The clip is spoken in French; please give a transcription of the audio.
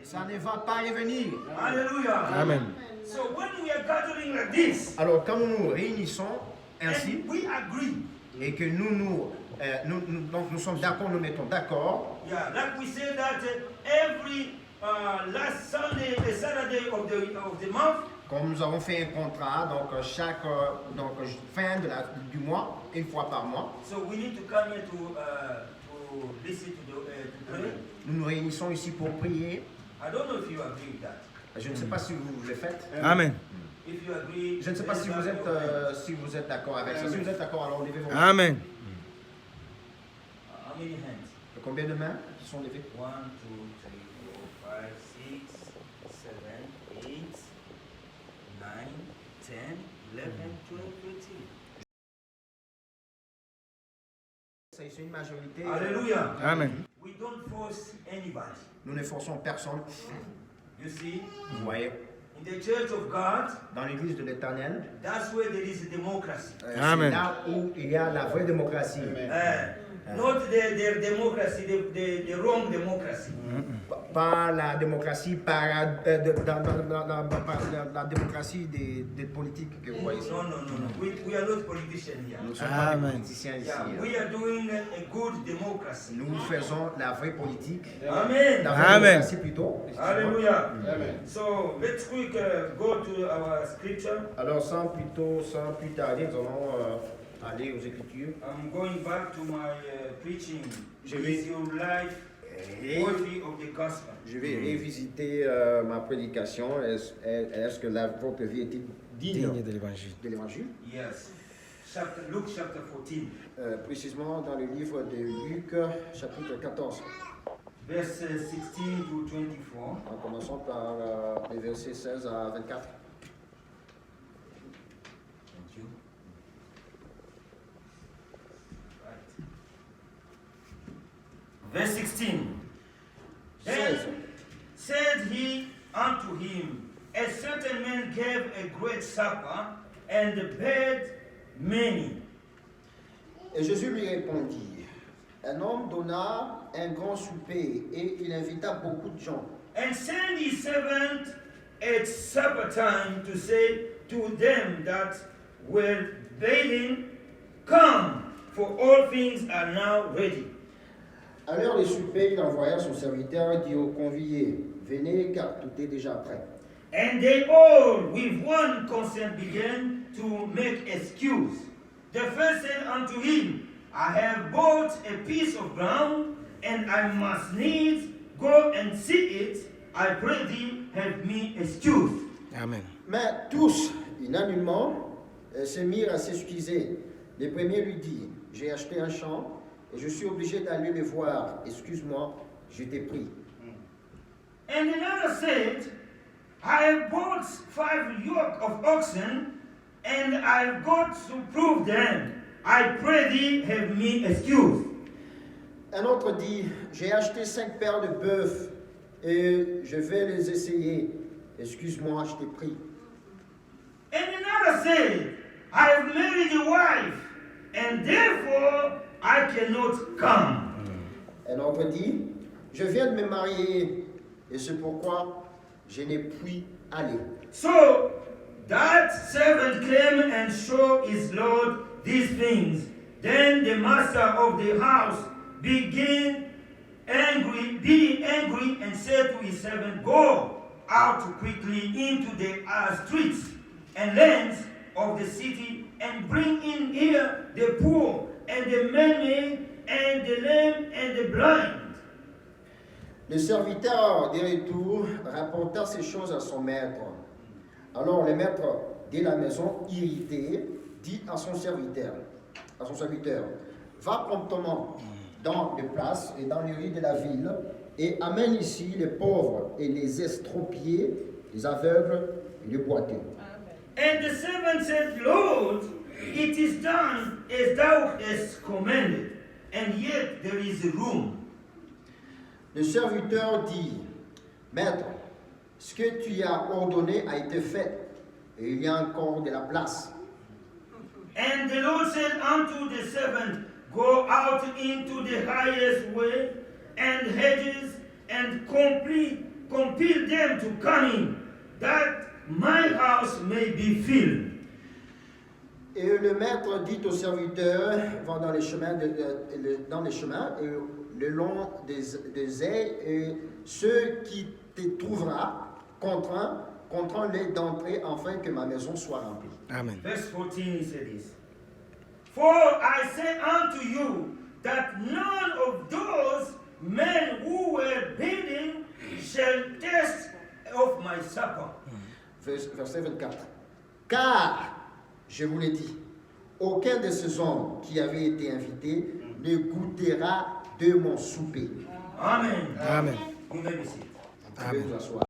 Ça ne va pas revenir. Hallelujah. Amen. So when we are gathering like this, Alors quand nous nous réunissons ainsi and we agree, et que donc nous sommes d'accord, nous mettons d'accord. yeah, like we say that every last Sunday, Saturday of the month, Comme nous avons fait un contrat, donc chaque fin du mois, une fois par mois, so we need to come here to listen to pray. nous nous réunissons ici pour prier. I don't know if you agree with that. Je ne sais pas si vous le faites. Amen. If you agree, Je ne sais pas si vous êtes d'accord avec ça. Si vous êtes d'accord, alors levez vos mains. Amen. How many hands? Combien de mains qui sont levées? 1, 2, 3, 4, 5, 6, 7, 8, 9, 10, 11, 12, 13. C'est une majorité. Hallelujah. Amen. We don't force anybody. Nous ne forçons personne. You see, Vous voyez, in the church of God, dans l'église de l'Éternel, that's where there is democracy. Amen. c'est là où il y a la vraie démocratie. Not the democracy, the wrong democracy. Pas la démocratie, la démocratie des politiques que vous voyez ici. No. We are not politicians here. Nous ne sommes pas des Amen. politiciens ici. Yeah, we are doing a good democracy. Nous faisons la vraie politique. Amen. La vraie Amen. démocratie plutôt. Hallelujah. So let's quick go to our scripture. Alors sans plus tarder, nous allons aller aux Écritures. I'm going back to my preaching. Je vais- Is your life worthy of the gospel? Je vais revisiter ma prédication. Est-ce que votre vie est Digne digne de l'évangile. de l'Évangile? Yes. Luke chapter 14, Précisément dans le livre de Luc, chapitre 14. verse 16 to 24. En commençant par les versets 16 à 24. Thank you. Right. Verse 16. Then 16. said he unto him, a certain man gave a great supper and bade many. Et Jésus lui répondit, un homme donna un grand souper et il invita beaucoup de gens. And sent his servant at supper time to say to them that were bathing, come, for all things are now ready. À l'heure du souper, il envoya son serviteur et dit aux conviés, venez car tout est déjà prêt. And they all with one consent began to make excuse. The first said unto him, I have bought a piece of ground, and I must needs go and see it. I pray thee, have me excuse. Amen. Mais tous, unanimement, se mirent à s'excuser. Le premier lui dit, j'ai acheté un champ et je suis obligé d'aller le voir. Excuse-moi, je t'ai pris. And another said, I have bought 5 yoke of oxen, and I've got to prove them. I pray thee, have me excuse. Un autre dit, j'ai acheté 5 paires de bœufs et je vais les essayer. Excuse-moi, je t'ai pris. And another said, I have married a wife, and therefore I cannot come. Un autre dit, je viens de me marier et c'est pourquoi je n'ai pu aller. So that servant came and showed his Lord these things. Then the master of the house being angry, and said to his servant, go out quickly into the streets and lanes of the city, and bring in here the poor, and the maimed, and the lame, and the blind. Le serviteur de retour rapporta ces choses à son maître. Alors le maître de la maison, irrité, dit à son serviteur, va promptement dans les places et dans les rues de la ville et amène ici les pauvres et les estropiés, les aveugles et les boiteux. And the servant said, Lord, it is done as thou hast commanded, and yet there is room. Le serviteur dit, Maître, ce que tu as ordonné a été fait, et il y a encore de la place. And the Lord said unto the servant, go out into the highest way and hedges, and compel them to come in, that my house may be filled. Et le maître dit aux serviteurs, vont dans les chemins, et le long des ailes, et ceux qui te trouvera, contrains-les d'entrer afin que ma maison soit remplie. Amen. Verse 14, he said this. For I say unto you that none of those men who were bidding shall taste of my supper. Verset 24. Car, je vous l'ai dit, aucun de ces hommes qui avaient été invités ne goûtera de mon souper. Amen. Amen. You may be seated. Vous pouvez vous asseoir.